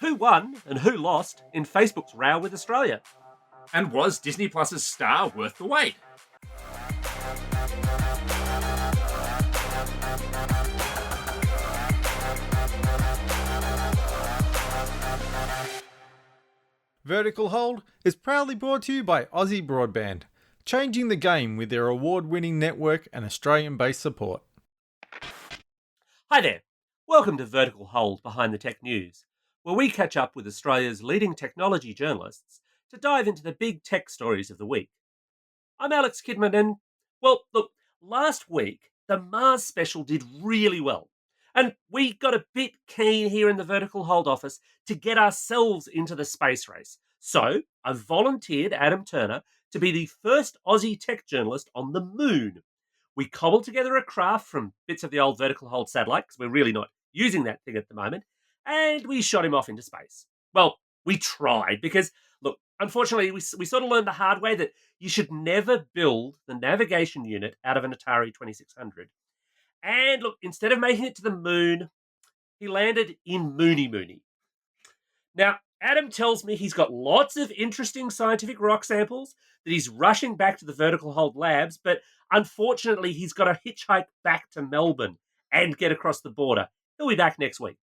Who won and who lost in Facebook's row with Australia? And was Disney Plus's star worth the wait? Vertical Hold is proudly brought to you by Aussie Broadband, changing the game with their award-winning network and Australian-based support. Hi there. Welcome to Vertical Hold Behind the Tech News, where we catch up with Australia's leading technology journalists to dive into the big tech stories of the week. I'm Alex Kidman, and, well, look, last week the Mars special did really well. And we got a bit keen here in the Vertical Hold office to get ourselves into the space race. So I volunteered Adam Turner to be the first Aussie tech journalist on the moon. We cobbled together a craft from bits of the old Vertical Hold satellite, because we're really not using that thing at the moment, and we shot him off into space. Well, we tried, because, look, unfortunately, we sort of learned the hard way that you should never build the navigation unit out of an Atari 2600. And look, instead of making it to the moon, he landed in Mooney Mooney. Now, Adam tells me he's got lots of interesting scientific rock samples that he's rushing back to the Vertical Hold labs, but unfortunately, he's got to hitchhike back to Melbourne and get across the border. He'll be back next week.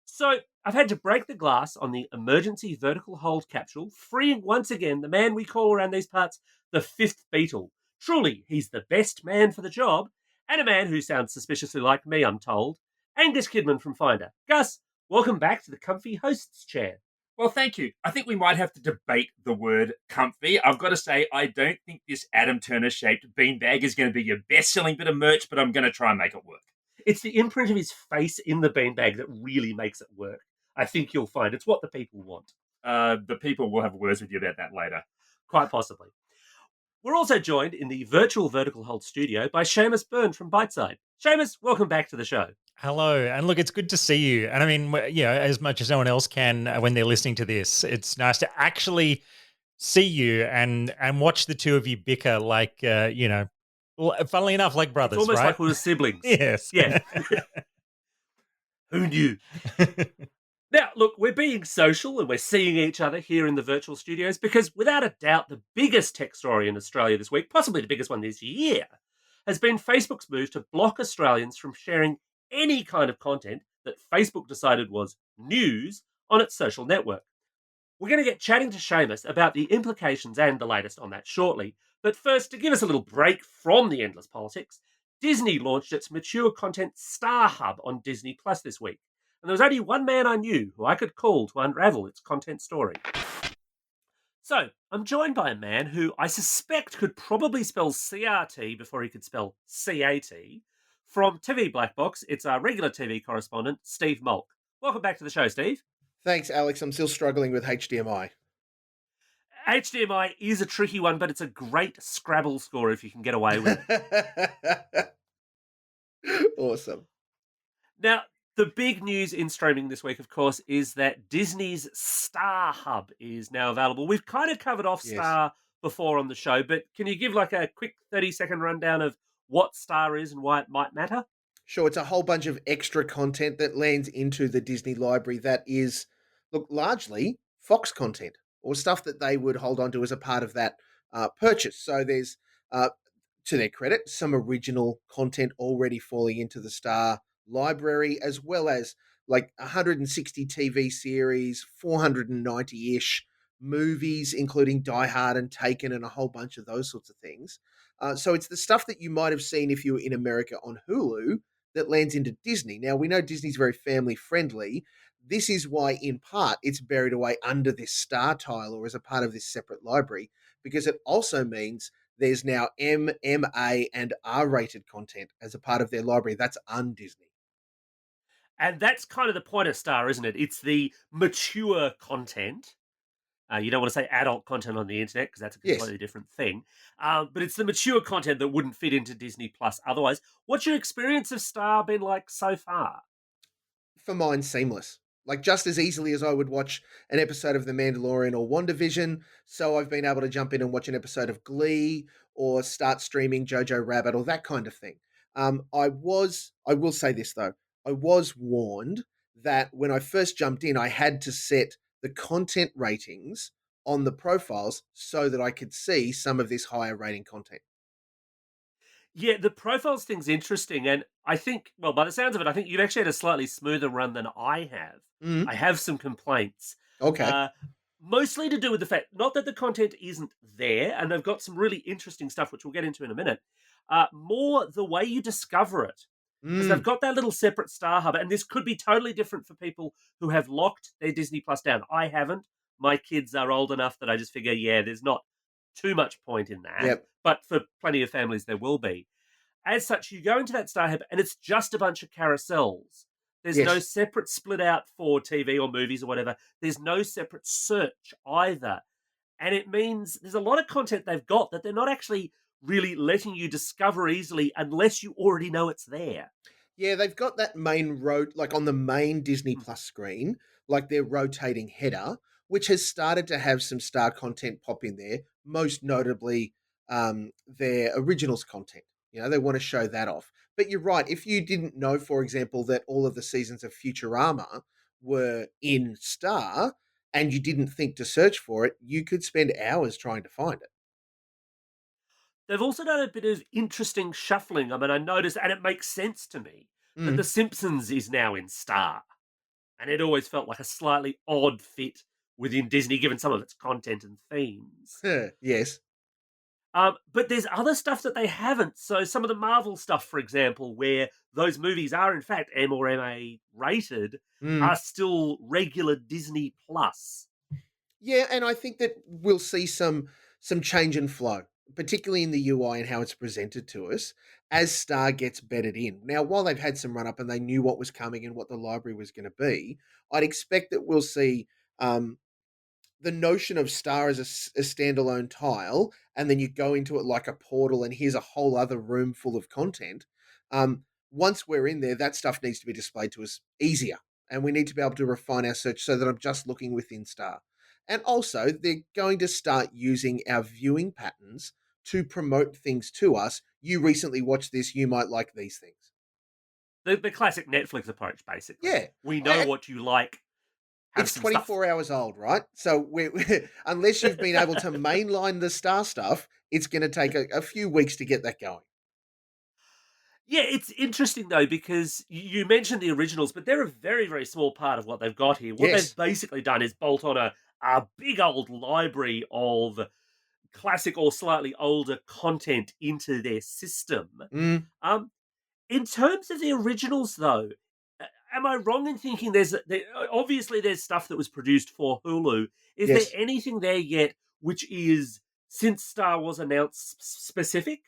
So, I've had to break the glass on the emergency Vertical Hold capsule, freeing once again the man we call around these parts the fifth Beatle. Truly, he's the best man for the job, and a man who sounds suspiciously like me, I'm told. Angus Kidman from Finder. Gus, welcome back to the comfy host's chair. Well, thank you. I think we might have to debate the word comfy. I've got to say, I don't think this Adam Turner shaped beanbag is going to be your best selling bit of merch, but I'm going to try and make it work. It's the imprint of his face in the beanbag that really makes it work. I think you'll find it's what the people want. The people will have words with you about that later. Quite possibly. We're also joined in the virtual Vertical Hold studio by Seamus Byrne from Byteside. Seamus, welcome back to the show. Hello, and look, it's good to see you. And I mean, as much as no one else can when they're listening to this, it's nice to actually see you and watch the two of you bicker like, funnily enough, like brothers, It's almost right? like we were siblings. Yes. Yeah. Who knew? Now, look, we're being social and we're seeing each other here in the virtual studios because, without a doubt, the biggest tech story in Australia this week, possibly the biggest one this year, has been Facebook's move to block Australians from sharing any kind of content that Facebook decided was news on its social network. We're going to get chatting to Seamus about the implications and the latest on that shortly. But first, to give us a little break from the endless politics, Disney launched its mature content Star Hub on Disney Plus this week. And there was only one man I knew who I could call to unravel its content story. So, I'm joined by a man who I suspect could probably spell CRT before he could spell CAT. From TV Black Box, it's our regular TV correspondent, Steve Molk. Welcome back to the show, Steve. Thanks, Alex. I'm still struggling with HDMI. HDMI is a tricky one, but it's a great Scrabble score if you can get away with it. Awesome. Now, the big news in streaming this week, of course, is that Disney's Star Hub is now available. We've kind of covered off Star before on the show, but can you give like a quick 30-second rundown of what Star is and why it might matter? Sure, it's a whole bunch of extra content that lands into the Disney library that is, look, largely Fox content or stuff that they would hold on to as a part of that purchase. So there's, to their credit, some original content already falling into the Star library, as well as like 160 TV series, 490-ish movies, including Die Hard and Taken and a whole bunch of those sorts of things. So it's the stuff that you might have seen if you were in America on Hulu that lands into Disney. Now, we know Disney's very family-friendly. This is why, in part, it's buried away under this Star tile or as a part of this separate library, because it also means there's now M, MA, and R-rated content as a part of their library. That's un-Disney. And that's kind of the point of Star, isn't it? It's the mature content. You don't want to say adult content on the internet because that's a completely different thing. But it's the mature content that wouldn't fit into Disney Plus otherwise. What's your experience of Star been like so far? For mine, seamless. Like just as easily as I would watch an episode of The Mandalorian or WandaVision. So I've been able to jump in and watch an episode of Glee or start streaming Jojo Rabbit or that kind of thing. I will say this though. I was warned that when I first jumped in, I had to set the content ratings on the profiles so that I could see some of this higher rating content. Yeah, the profiles thing's interesting, and I think, well, by the sounds of it, I think you've actually had a slightly smoother run than I have. Mm, I have some complaints, okay. uh, mostly to do with the fact, not that the content isn't there, and they've got some really interesting stuff, which we'll get into in a minute. More the way you discover it, because they've Mm, got that little separate Star Hub, and this could be totally different for people who have locked their Disney Plus down. I haven't. My kids are old enough that I just figure, yeah, there's not too much point in that, yep. but for plenty of families, there will be. As such, you go into that Star Hub and it's just a bunch of carousels. There's no Yes. separate split out for TV or movies or whatever. There's no separate search either. And it means there's a lot of content they've got that they're not actually really letting you discover easily unless you already know it's there. Yeah, they've got that main road, like on the main Disney Mm. Plus screen, like their rotating header, which has started to have some star content pop in there, most notably their originals content. You know, they want to show that off. But you're right. If you didn't know, for example, that all of the seasons of Futurama were in Star and you didn't think to search for it, you could spend hours trying to find it. They've also done a bit of interesting shuffling. I mean, I noticed, and it makes sense to me, that The Mm. Simpsons is now in Star. And it always felt like a slightly odd fit within Disney, given some of its content and themes. Yes. But there's other stuff that they haven't. So some of the Marvel stuff, for example, where those movies are in fact M or MA rated, Mm. are still regular Disney Plus. Yeah, and I think that we'll see some change and flow, particularly in the UI and how it's presented to us as Star gets bedded in. Now, while they've had some run up and they knew what was coming and what the library was going to be, I'd expect that we'll see um, the notion of Star as a standalone tile, and then you go into it like a portal, and here's a whole other room full of content. Once we're in there, that stuff needs to be displayed to us easier, and we need to be able to refine our search so that I'm just looking within Star. And also, they're going to start using our viewing patterns to promote things to us. You recently watched this, you might like these things. The classic Netflix approach, basically. Yeah. We know what you like. Have It's some stuff. 24 hours old, right? So unless you've been able to mainline the Star stuff, it's going to take a few weeks to get that going. Yeah, it's interesting though because you mentioned the originals, but they're a very, very small part of what they've got here. What they've Yes. basically done is bolt on a big old library of classic or slightly older content into their system. Mm, Um, in terms of the originals, though, am I wrong in thinking obviously there's stuff that was produced for Hulu? Is there yes. anything there yet which is since Star Wars announced specific?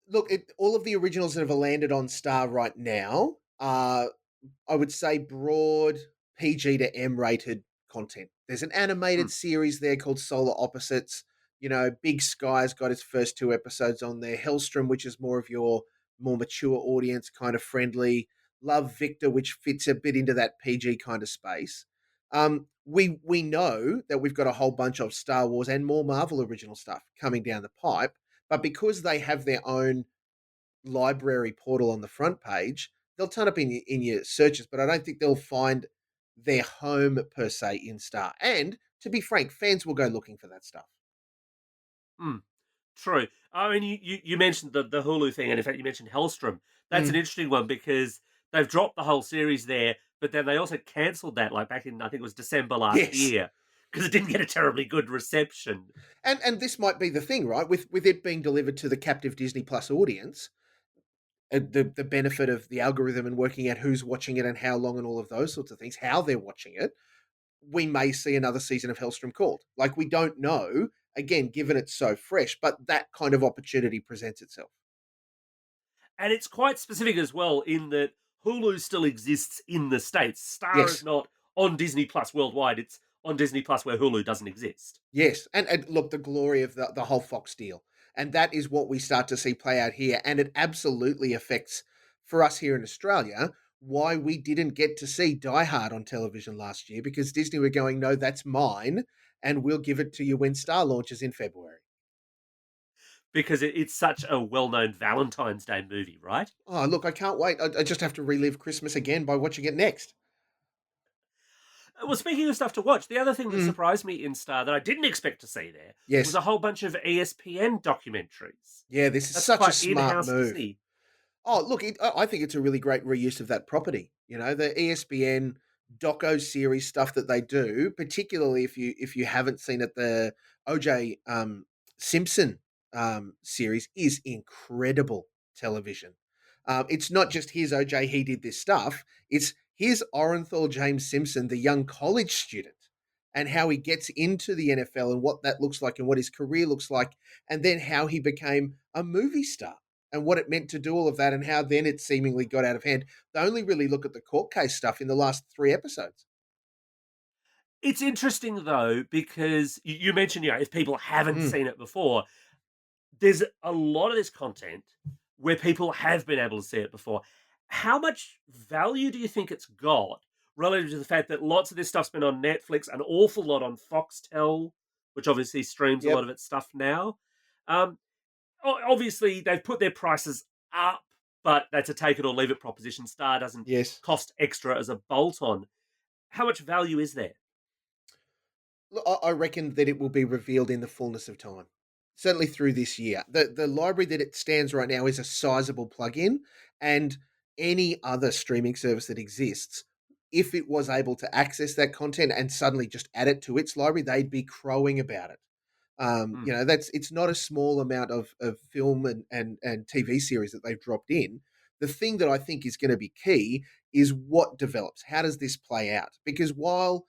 Look, all of the originals that have landed on Star right now are, I would say, broad PG to M rated content. There's an Hmm. animated series there called Solar Opposites. You know, Big Sky's got its first two episodes on there. Hellstrom, which is more of your more mature audience, kind of friendly. Love Victor, which fits a bit into that PG kind of space. We know that we've got a whole bunch of Star Wars and more Marvel original stuff coming down the pipe, but because they have their own library portal on the front page, they'll turn up in your searches, but I don't think they'll find their home per se in Star. And to be frank, fans will go looking for that stuff. Hmm. True. I mean, you mentioned the Hulu thing, and in fact, you mentioned Hellstrom. That's an Mm, interesting one because they've dropped the whole series there, but then they also cancelled that, like back in I think it was December last yes. year, because it didn't get a terribly good reception. And this might be the thing, right? With it being delivered to the captive Disney Plus audience, the benefit of the algorithm and working out who's watching it and how long and all of those sorts of things, how they're watching it, we may see another season of Hellstrom called. Like we don't know, again, given it's so fresh, but that kind of opportunity presents itself. And it's quite specific as well in that Hulu still exists in the States. Star is Yes. not on Disney Plus worldwide. It's on Disney Plus where Hulu doesn't exist. Yes, and look, the glory of the whole Fox deal, and that is what we start to see play out here, and it absolutely affects for us here in Australia why we didn't get to see Die Hard on television last year because Disney were going, no, that's mine, and we'll give it to you when Star launches in February. because it's such a well-known Valentine's Day movie, right? Oh, look, I can't wait. I just have to relive Christmas again by watching it next. Well, speaking of stuff to watch, the other thing that Mm, surprised me in Star that I didn't expect to see there was yes. a whole bunch of ESPN documentaries. Yeah, this is That's such a quite smart in-house move. Disney. Oh, look, I think it's a really great reuse of that property. You know, the ESPN doco series stuff that they do, particularly if you haven't seen it, the OJ Simpson series is incredible television. It's not just here's OJ, he did this stuff. It's here's Orenthal James Simpson, the young college student, and how he gets into the NFL and what that looks like and what his career looks like, and then how he became a movie star and what it meant to do all of that and how then it seemingly got out of hand. They only really look at the court case stuff in the last 3 episodes. It's interesting though because you mentioned, if people haven't Mm, seen it before, there's a lot of this content where people have been able to see it before. How much value do you think it's got relative to the fact that lots of this stuff's been on Netflix, an awful lot on Foxtel, which obviously streams a lot yep, of its stuff now? Um, Obviously, they've put their prices up, but that's a take it or leave it proposition. Star doesn't yes. cost extra as a bolt on. How much value is there? Look, I reckon that it will be revealed in the fullness of time. Certainly through this year. The library that it stands right now is a sizable plug-in, and any other streaming service that exists, if it was able to access that content and suddenly just add it to its library, they'd be crowing about it. Hmm. That's it's not a small amount of film and TV series that they've dropped in. The thing that I think is going to be key is what develops. How does this play out? Because while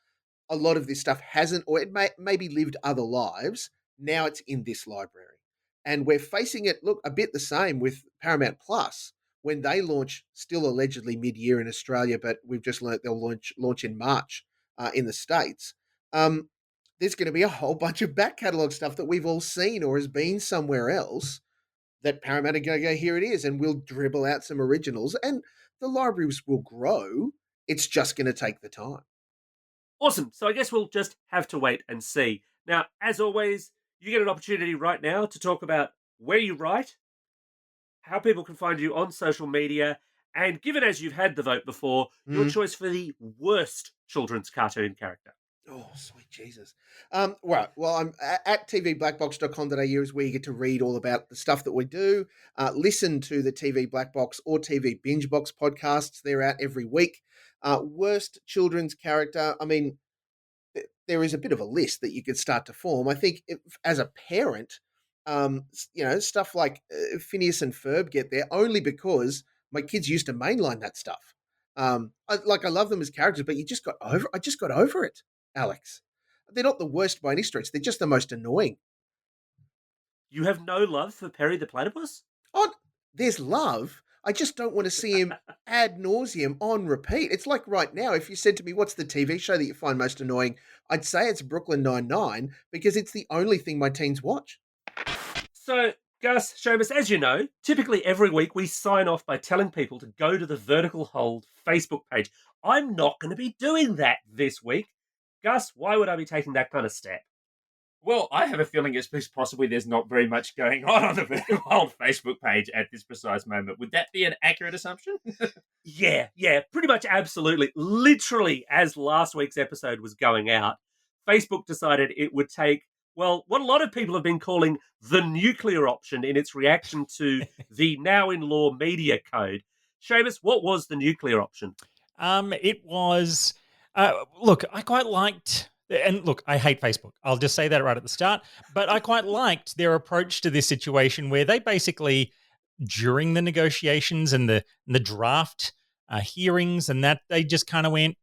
a lot of this stuff hasn't, or it may maybe lived other lives, now it's in this library, and we're facing it. Look, a bit the same with Paramount Plus when they launch, still allegedly mid-year in Australia, but we've just learnt they'll launch in March in the states. Um, there's going to be a whole bunch of back catalog stuff that we've all seen or has been somewhere else that Paramount are going to go, here it is, and we'll dribble out some originals, and the libraries will grow. It's just going to take the time. Awesome. So I guess we'll just have to wait and see. Now, as always, you get an opportunity right now to talk about where you write, how people can find you on social media, and given as you've had the vote before, your Mm. choice for the worst children's cartoon character. Oh, sweet Jesus. Well, I'm at tvblackbox.com.au is where you get to read all about the stuff that we do. Listen to the TV Black Box or TV Binge Box podcasts. They're out every week. Worst children's character. I mean, there is a bit of a list that you could start to form. I think as a parent, stuff like Phineas and Ferb get there only because my kids used to mainline that stuff. I love them as characters, but I just got over it, Alex. They're not the worst by any stretch. They're just the most annoying. You have no love for Perry the Platypus? Oh, there's love. I just don't want to see him ad nauseum on repeat. It's like right now, if you said to me, what's the TV show that you find most annoying? I'd say it's Brooklyn Nine-Nine because it's the only thing my teens watch. So, Gus, Seamus, as you know, typically every week we sign off by telling people to go to the Vertical Hold Facebook page. I'm not going to be doing that this week. Gus, why would I be taking that kind of step? Well, I have a feeling it's because possibly there's not very much going on the Vertical Hold Facebook page at this precise moment. Would that be an accurate assumption? Yeah, pretty much absolutely. Literally, as last week's episode was going out, Facebook decided it would take, well, what a lot of people have been calling the nuclear option in its reaction to the now in law media code. Seamus, what was the nuclear option? It was. Look, I quite liked. And look, I hate Facebook. I'll just say that right at the start. But I quite liked their approach to this situation where they basically, during the negotiations and the draft hearings and that, they just kind of went,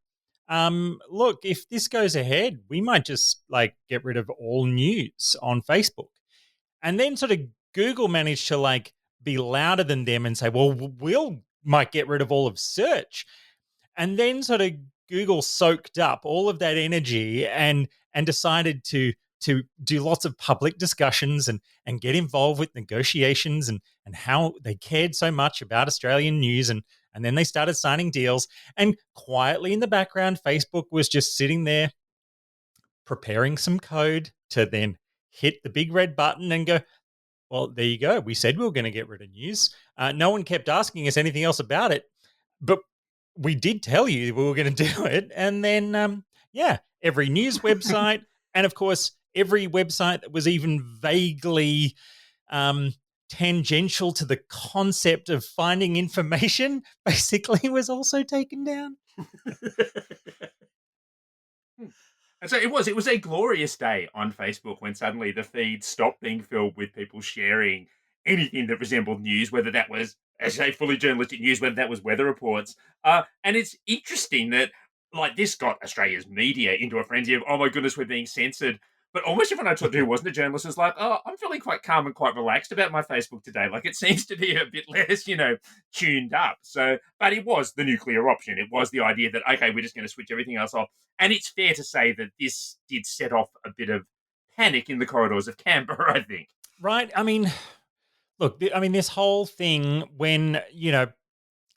look, if this goes ahead, we might just like get rid of all news on Facebook. And then sort of Google managed to like be louder than them and say, well, we'll might get rid of all of search. And then sort of Google soaked up all of that energy and decided to do lots of public discussions and get involved with negotiations and how they cared so much about Australian news and then they started signing deals and quietly in the background Facebook was just sitting there preparing some code to then hit the big red button and go, Well, there you go. We said we were going to get rid of news. No one kept asking us anything else about it, but we did tell you we were going to do it. And then, yeah, every news website, and of course, every website that was even vaguely um, tangential to the concept of finding information basically was also taken down. And so it was a glorious day on Facebook when suddenly the feed stopped being filled with people sharing anything that resembled news, whether that was, as I say, fully journalistic news, whether that was weather reports. And it's interesting that like this got Australia's media into a frenzy of, oh my goodness, we're being censored. But almost everyone I talked to who wasn't a journalist was like, oh, I'm feeling quite calm and quite relaxed about my Facebook today. Like it seems to be a bit less, tuned up. So, but it was the nuclear option. It was the idea that, okay, we're just going to switch everything else off. And it's fair to say that this did set off a bit of panic in the corridors of Canberra, I think. Right. I mean, look, this whole thing when,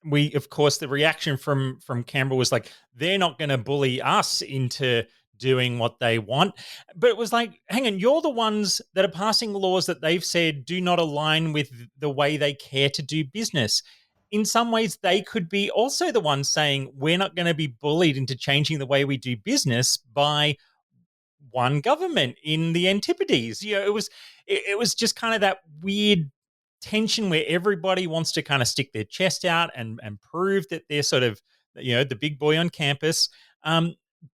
we, of course, the reaction from Canberra was like, they're not going to bully us into doing what they want. But it was like, hang on, you're the ones that are passing laws that they've said do not align with the way they care to do business. In some ways, they could be also the ones saying, we're not going to be bullied into changing the way we do business by one government in the Antipodes. It was just kind of that weird tension where everybody wants to kind of stick their chest out and prove that they're sort of the big boy on campus.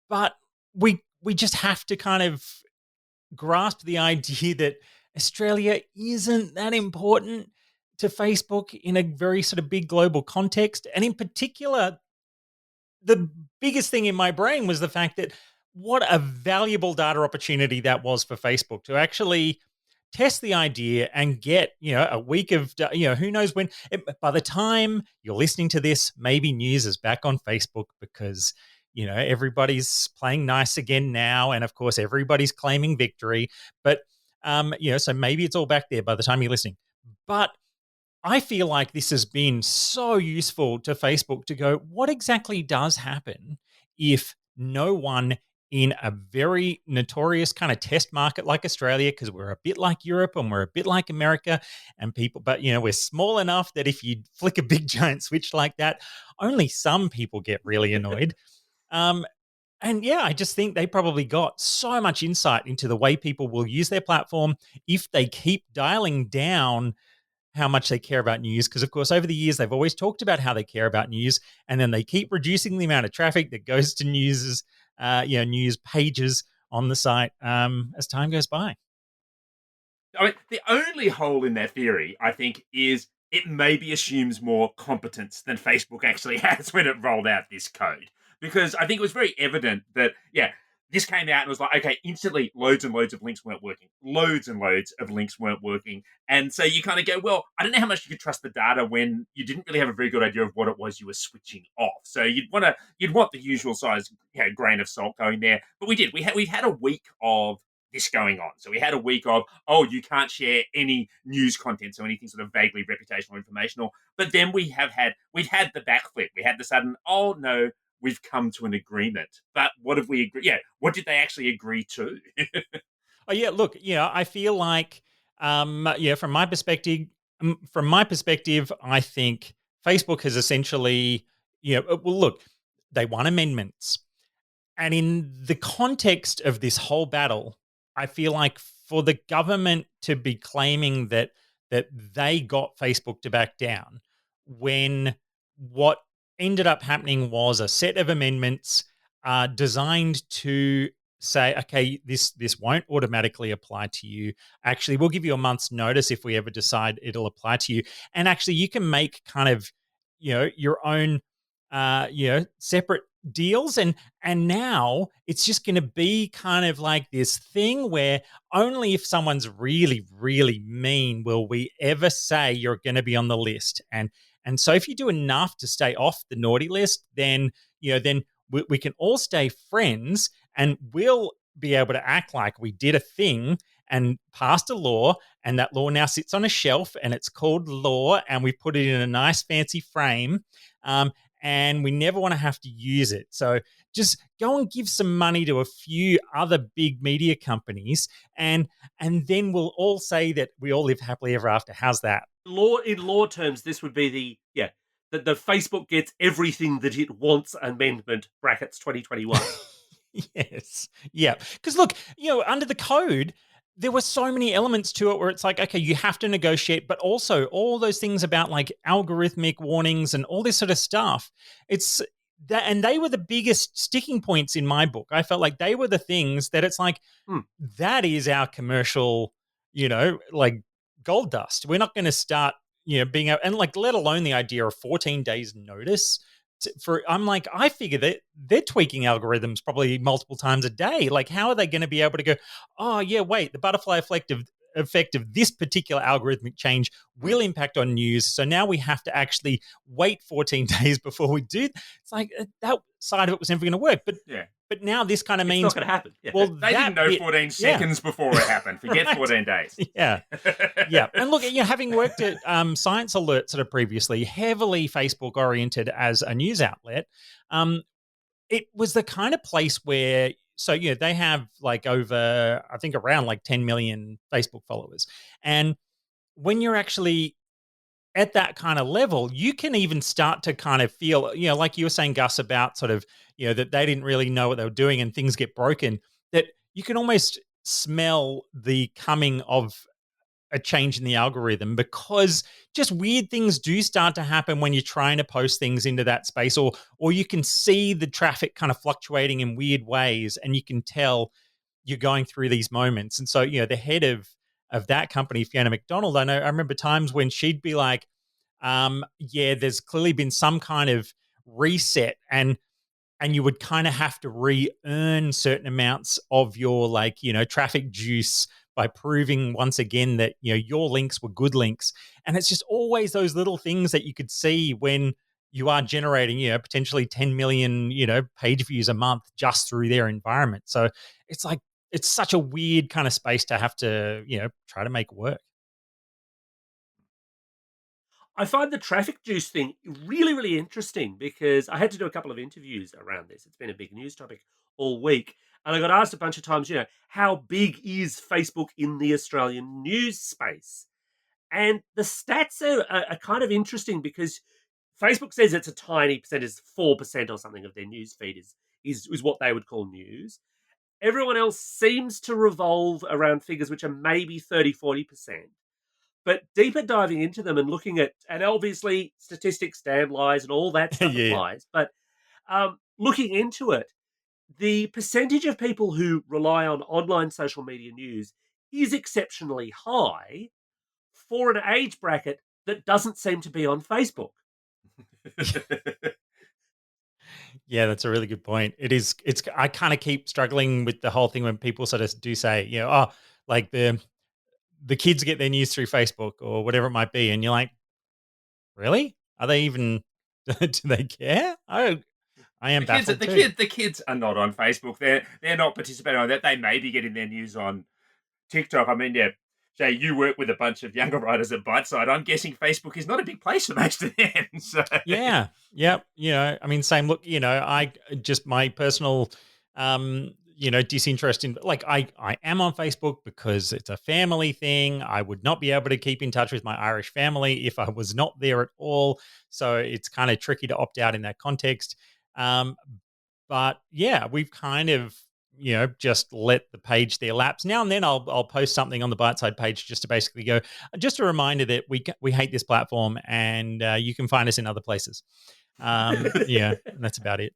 But we just have to kind of grasp the idea that Australia isn't that important to Facebook in a very sort of big global context. And in particular, the biggest thing in my brain was the fact that what a valuable data opportunity that was for Facebook to actually test the idea and get a week of who knows when by the time you're listening to this, maybe news is back on Facebook because everybody's playing nice again now, and of course everybody's claiming victory, but so maybe it's all back there by the time you're listening. But I feel like this has been so useful to Facebook to go, what exactly does happen if no one in a very notorious kind of test market like Australia, because we're a bit like Europe and we're a bit like America and people, but we're small enough that if you flick a big giant switch like that, only some people get really annoyed. And yeah, I just think they probably got so much insight into the way people will use their platform if they keep dialing down how much they care about news, because of course over the years they've always talked about how they care about news, and then they keep reducing the amount of traffic that goes to news pages on the site as time goes by. I mean, the only hole in that theory, I think, is it maybe assumes more competence than Facebook actually has when it rolled out this code. Because I think it was very evident that, this came out and was like, okay, instantly loads and loads of links weren't working. Loads and loads of links weren't working. And so you kind of go, well, I don't know how much you could trust the data when you didn't really have a very good idea of what it was you were switching off. So you'd want the usual size grain of salt going there. But we did. We had a week of this going on. So we had a week of, you can't share any news content, so anything sort of vaguely reputational or informational. But then we've had the backflip. We had the sudden, oh no, we've come to an agreement. But what have we agreed? Yeah, what did they actually agree to? Oh yeah, look, I feel like from my perspective, I think Facebook has essentially, well, look, they won amendments. And in the context of this whole battle, I feel like for the government to be claiming that they got Facebook to back down when what ended up happening was a set of amendments designed to say, okay, this won't automatically apply to you. Actually, we'll give you a month's notice if we ever decide it'll apply to you. And actually, you can make kind of, your own, separate deals. And now it's just going to be kind of like this thing where only if someone's really, really mean will we ever say you're going to be on the list. And so if you do enough to stay off the naughty list, then we can all stay friends and we'll be able to act like we did a thing and passed a law, and that law now sits on a shelf and it's called law, and we put it in a nice fancy frame. and we never want to have to use it. So just go and give some money to a few other big media companies, and then we'll all say that we all live happily ever after. How's that? In law terms, this would be the Facebook gets everything that it wants amendment brackets 2021. Yes. Yeah. Because look, under the code, there were so many elements to it where it's like, okay, you have to negotiate, but also all those things about like algorithmic warnings and all this sort of stuff. It's that, and they were the biggest sticking points in my book. I felt like they were the things that it's like, that is our commercial, like gold dust. We're not going to start, being out, and like, let alone the idea of 14 days notice. I'm like, I figure that they're tweaking algorithms probably multiple times a day. Like, how are they going to be able to go, oh yeah, wait, the butterfly effect of this particular algorithmic change will impact on news. So now we have to actually wait 14 days before we do. It's like that side of it was never going to work. But now this kind of means it's not going to happen. Yeah. Well, they didn't know 14 seconds before it happened. Forget Right. 14 days. Yeah. Yeah. And look, having worked at Science Alert sort of previously, heavily Facebook oriented as a news outlet, it was the kind of place where, so, they have like over, I think around like 10 million Facebook followers. And when you're actually at that kind of level, you can even start to kind of feel, like you were saying, Gus, about sort of, that they didn't really know what they were doing and things get broken, that you can almost smell the coming of a change in the algorithm, because just weird things do start to happen when you're trying to post things into that space, or you can see the traffic kind of fluctuating in weird ways, and you can tell you're going through these moments. And so, the head of that company, Fiona McDonald, I remember times when she'd be like, there's clearly been some kind of reset, and you would kind of have to re-earn certain amounts of your traffic juice by proving once again that your links were good links. And it's just always those little things that you could see when you are generating potentially 10 million page views a month just through their environment. So it's like, it's such a weird kind of space to have to try to make work. I find the traffic juice thing really, really interesting, because I had to do a couple of interviews around this. It's been a big news topic all week. And I got asked a bunch of times, how big is Facebook in the Australian news space? And the stats are kind of interesting, because Facebook says it's a tiny percentage, 4% or something of their news feed is what they would call news. Everyone else seems to revolve around figures which are maybe 30, 40%. But deeper diving into them and looking at, and obviously statistics, damn lies, and all that stuff Yeah. applies. But looking into it, the percentage of people who rely on online social media news is exceptionally high for an age bracket that doesn't seem to be on Facebook. Yeah, that's a really good point. I kind of keep struggling with the whole thing when people sort of do say, like the kids get their news through Facebook or whatever it might be. And you're like, really? Are they even, do they care? I am baffled too. The kids are not on Facebook. They're not participating on that. They may be getting their news on TikTok. I mean, yeah, Jay, you work with a bunch of younger writers at Biteside. I'm guessing Facebook is not a big place for most of them. So Yeah. Yep. I mean, same look, I just, my personal, disinterest in, like, I am on Facebook because it's a family thing. I would not be able to keep in touch with my Irish family if I was not there at all. So it's kind of tricky to opt out in that context. But yeah, we've kind of, just let the page there lapse. Now and then I'll post something on the Biteside page just to basically go, just a reminder that we hate this platform, and you can find us in other places. Yeah, and that's about it.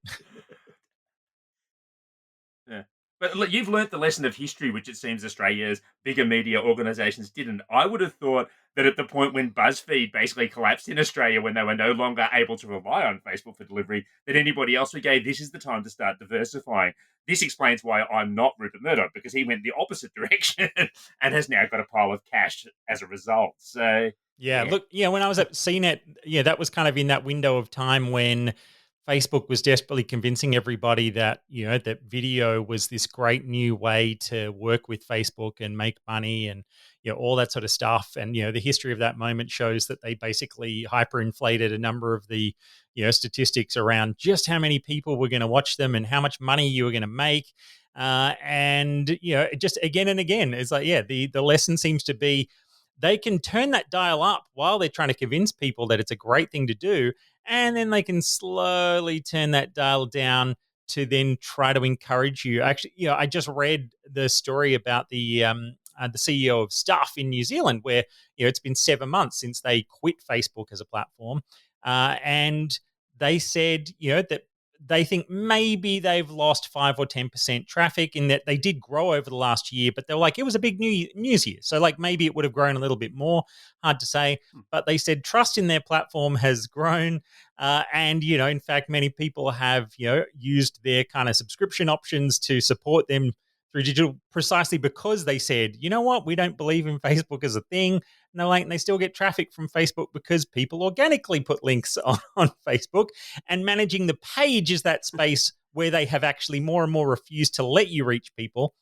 yeah. But look, you've learnt the lesson of history, which it seems Australia's bigger media organisations didn't. I would have thought that at the point when BuzzFeed basically collapsed in Australia, when they were no longer able to rely on Facebook for delivery, that anybody else would go, this is the time to start diversifying. This explains why I'm not Rupert Murdoch, because he went the opposite direction and has now got a pile of cash as a result. So Yeah, look, when I was at CNET, that was kind of in that window of time when Facebook was desperately convincing everybody that, that video was this great new way to work with Facebook and make money and, all that sort of stuff. And, the history of that moment shows that they basically hyperinflated a number of the, statistics around just how many people were going to watch them and how much money you were going to make. And, just again and again, it's like, the lesson seems to be they can turn that dial up while they're trying to convince people that it's a great thing to do. And then they can slowly turn that dial down to then try to encourage you. Actually, I just read the story about the CEO of Stuff in New Zealand, where it's been 7 months since they quit Facebook as a platform, and they said that they think maybe they've lost 5 or 10% traffic, in that they did grow over the last year, but they're like, it was a big news year. So like maybe it would have grown a little bit more, hard to say. But they said trust in their platform has grown. And, in fact, many people have, used their kind of subscription options to support them through digital, precisely because they said, you know what, we don't believe in Facebook as a thing. And they still get traffic from Facebook because people organically put links on Facebook, and managing the page is that space where they have actually more and more refused to let you reach people.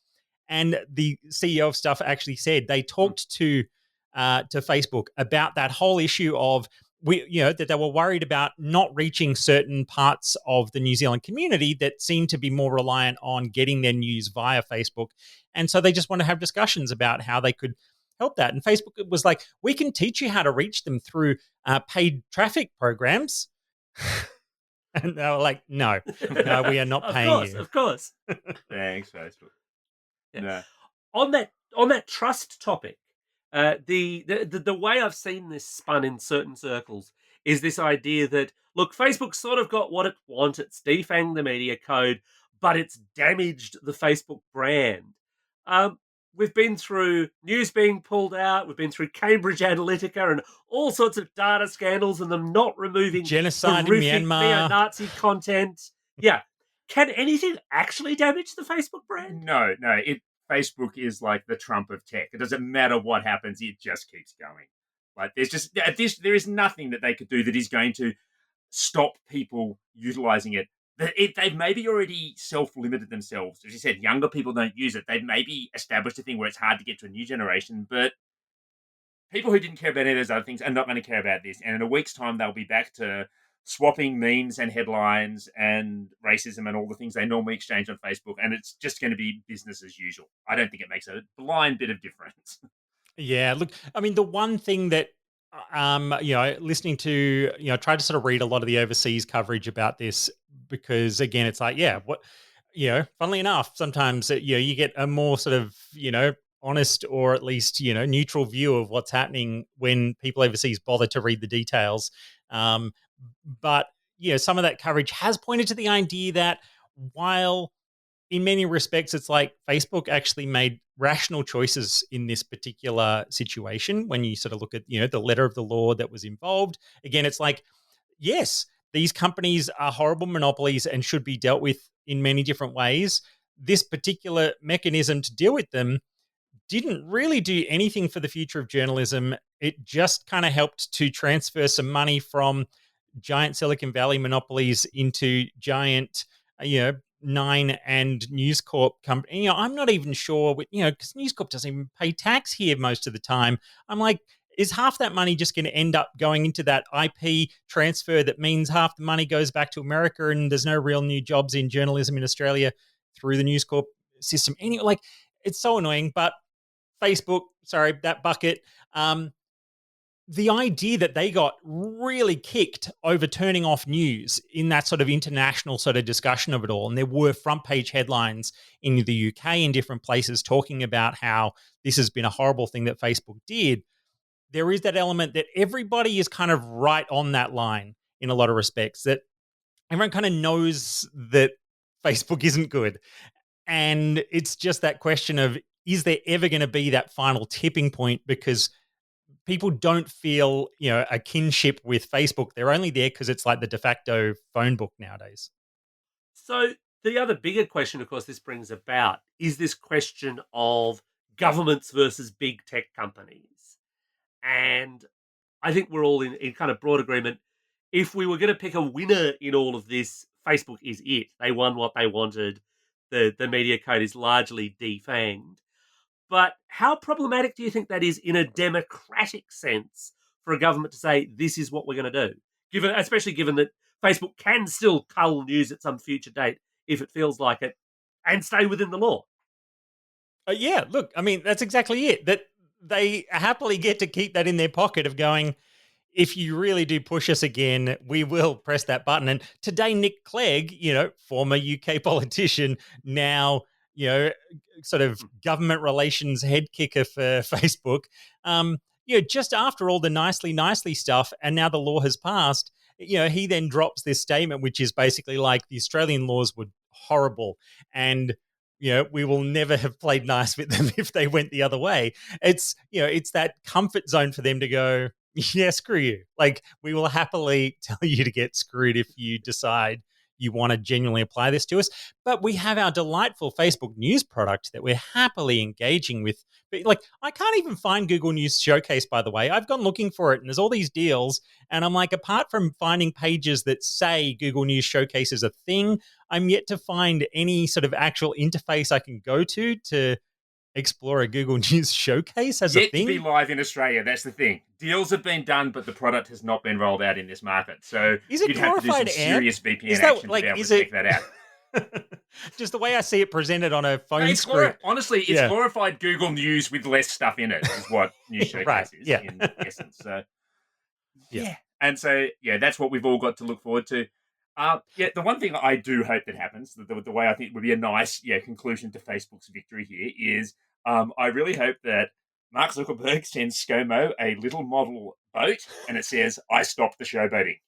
And the CEO of Stuff actually said they talked to Facebook about that whole issue of that they were worried about not reaching certain parts of the New Zealand community that seemed to be more reliant on getting their news via Facebook. And so they just want to have discussions about how they could help that. And Facebook was like, we can teach you how to reach them through paid traffic programs. And they were like, no, we are not paying you. Of course. Thanks, Facebook. Yeah. No. On that trust topic, the way I've seen this spun in certain circles is this idea that, look, Facebook sort of got what it wanted. It's defanged the media code, but it's damaged the Facebook brand. We've been through news being pulled out. We've been through Cambridge Analytica and all sorts of data scandals, and them not removing genocide in horrific Myanmar, neo-Nazi content. Yeah. Can anything actually damage the Facebook brand? No. Facebook is like the Trump of tech. It doesn't matter what happens; it just keeps going. Like there is nothing that they could do that is going to stop people utilizing it. They've maybe already self-limited themselves. As you said, younger people don't use it. They've maybe established a thing where it's hard to get to a new generation, but people who didn't care about any of those other things are not going to care about this. And in a week's time, they'll be back to swapping memes and headlines and racism and all the things they normally exchange on Facebook. And it's just going to be business as usual. I don't think it makes a blind bit of difference. Yeah, look, I mean, the one thing that, listening to, tried to sort of read a lot of the overseas coverage about this, because again, it's like, funnily enough, sometimes, you get a more sort of, honest or at least, neutral view of what's happening when people overseas bother to read the details. But, some of that coverage has pointed to the idea that while in many respects, it's like Facebook actually made rational choices in this particular situation. When you sort of look at, the letter of the law that was involved, again, it's like, yes, these companies are horrible monopolies and should be dealt with in many different ways. This particular mechanism to deal with them didn't really do anything for the future of journalism. It just kind of helped to transfer some money from giant Silicon Valley monopolies into giant, Nine and News Corp company. I'm not even sure, because News Corp doesn't even pay tax here most of the time. I'm like, is half that money just going to end up going into that IP transfer that means half the money goes back to America and there's no real new jobs in journalism in Australia through the News Corp system? Anyway, like, it's so annoying. But Facebook, sorry, that bucket. The idea that they got really kicked over turning off news in that sort of international sort of discussion of it all. And there were front page headlines in the UK in different places talking about how this has been a horrible thing that Facebook did. There is that element that everybody is kind of right on that line in a lot of respects, that everyone kind of knows that Facebook isn't good. And it's just that question of, is there ever going to be that final tipping point? Because people don't feel, a kinship with Facebook. They're only there because it's like the de facto phone book nowadays. So the other bigger question, of course, this brings about is this question of governments versus big tech companies. And I think we're all in kind of broad agreement. if we were going to pick a winner in all of this, Facebook is it. They won what they wanted. The media code is largely defanged. But how problematic do you think that is in a democratic sense for a government to say this is what we're going to do? Especially given that Facebook can still cull news at some future date if it feels like it, and stay within the law. Yeah, look, I mean, that's exactly it. That they happily get to keep that in their pocket of going, if you really do push us again, we will press that button. And today, Nick Clegg, former UK politician, now, sort of government relations head kicker for Facebook, just after all the nicely stuff, and now the law has passed, he then drops this statement, which is basically like the Australian laws were horrible and we will never have played nice with them if they went the other way. It's that comfort zone for them to go, yeah, screw you. Like, we will happily tell you to get screwed if you decide you want to genuinely apply this to us. But we have our delightful Facebook News product that we're happily engaging with. But like, I can't even find Google News Showcase, by the way. I've gone looking for it, and there's all these deals. And I'm like, apart from finding pages that say Google News Showcase is a thing, I'm yet to find any sort of actual interface I can go to explore a Google News Showcase as a Yet thing. to be live in Australia, that's the thing. Deals have been done, but the product has not been rolled out in this market. So Is it you'd have to do some glorified serious VPN Is that, action like, to be able is to it- check that out. Just the way I see it presented on a phone It's screen. honestly, it's Yeah. glorified Google News with less stuff in it, is what News Showcase Right, is yeah. in essence. So, Yeah. And so, that's what we've all got to look forward to. The one thing I do hope that happens, the way I think would be a nice conclusion to Facebook's victory here is I really hope that Mark Zuckerberg sends ScoMo a little model boat and it says, I stopped the showboating.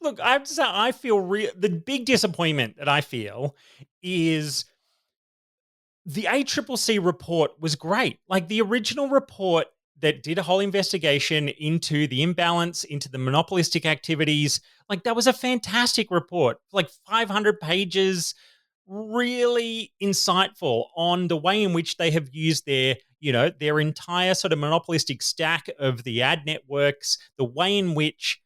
Look, I have to say, I feel the big disappointment that I feel is the ACCC report was great. Like, the original report that did a whole investigation into the imbalance, into the monopolistic activities, like, that was a fantastic report. Like, 500 pages, really insightful on the way in which they have used their entire sort of monopolistic stack of the ad networks, the way in which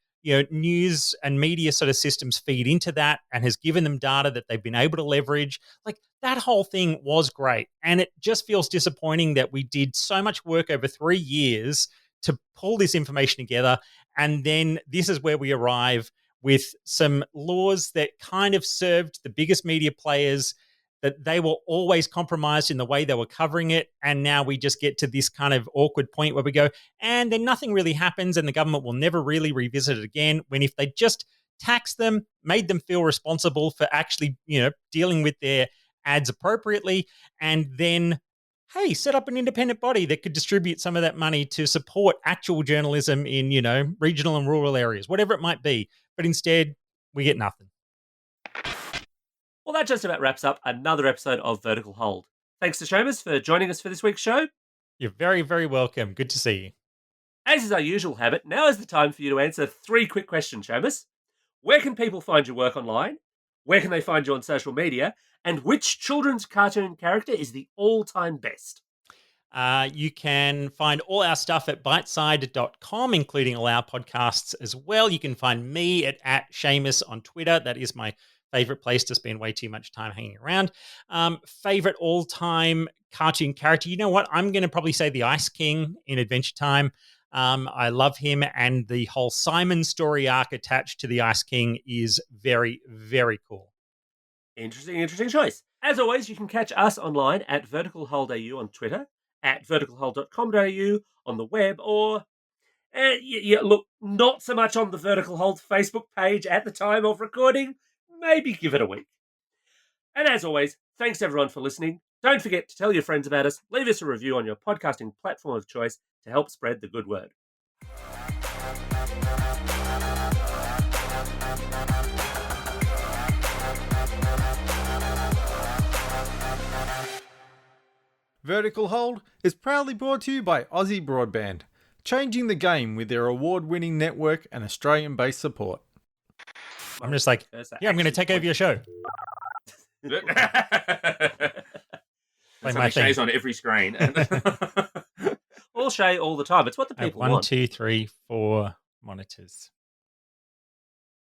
news and media sort of systems feed into that, and has given them data that they've been able to leverage. Like, that whole thing was great. And it just feels disappointing that we did so much work over 3 years to pull this information together. And then this is where we arrive with some laws that kind of served the biggest media players, that they were always compromised in the way they were covering it. And now we just get to this kind of awkward point where we go, and then nothing really happens, and the government will never really revisit it again. When if they just taxed them, made them feel responsible for actually, dealing with their ads appropriately, and then, hey, set up an independent body that could distribute some of that money to support actual journalism in, regional and rural areas, whatever it might be. But instead, we get nothing. Well, that just about wraps up another episode of Vertical Hold. Thanks to Seamus for joining us for this week's show. You're very, very welcome. Good to see you. As is our usual habit, now is the time for you to answer 3 quick questions, Seamus. Where can people find your work online? Where can they find you on social media? And which children's cartoon character is the all-time best? You can find all our stuff at biteside.com, including all our podcasts as well. You can find me at Seamus on Twitter. That is my favorite place to spend way too much time hanging around. Favorite all-time cartoon character? You know what? I'm going to probably say the Ice King in Adventure Time. I love him, and the whole Simon story arc attached to the Ice King is very, very cool. Interesting choice. As always, you can catch us online at verticalhold.au on Twitter, at verticalhold.com.au on the web, or look, not so much on the Vertical Hold Facebook page at the time of recording. Maybe give it a week. And as always, thanks everyone for listening. Don't forget to tell your friends about us. Leave us a review on your podcasting platform of choice to help spread the good word. Vertical Hold is proudly brought to you by Aussie Broadband, changing the game with their award-winning network and Australian-based support. I'm just like, yeah, I'm going to take over your show. Play my thing. on every screen. Shay all the time. It's what the I have people one, want. 2, 3, 4 monitors.